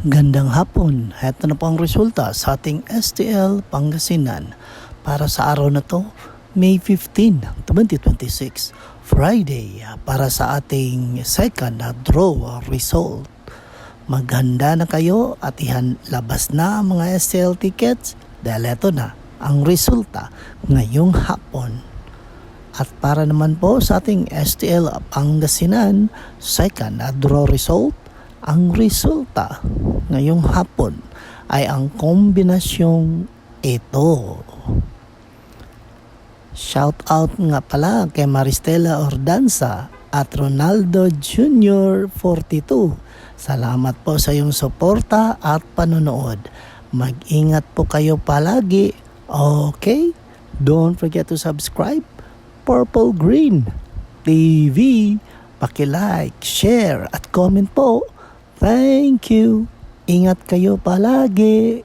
Gandang hapon, heto na po ang resulta sa ating STL Pangasinan para sa araw na to, May 15, 2026, Friday, para sa ating second draw result. Maghanda na kayo at labas na ang mga STL tickets dahil eto na ang resulta ngayong hapon. At para naman po sa ating STL Pangasinan second draw result, ang resulta ngayong hapon ay ang kombinasyong ito. Shout out nga pala kay Maristela Ordanza at Ronaldo Jr. 42. Salamat po sa iyong suporta at panonood. Mag-ingat po kayo palagi. Okay? Don't forget to subscribe. Purple Green TV. Paki-like, share at comment po. Thank you. Ingat kayo palagi.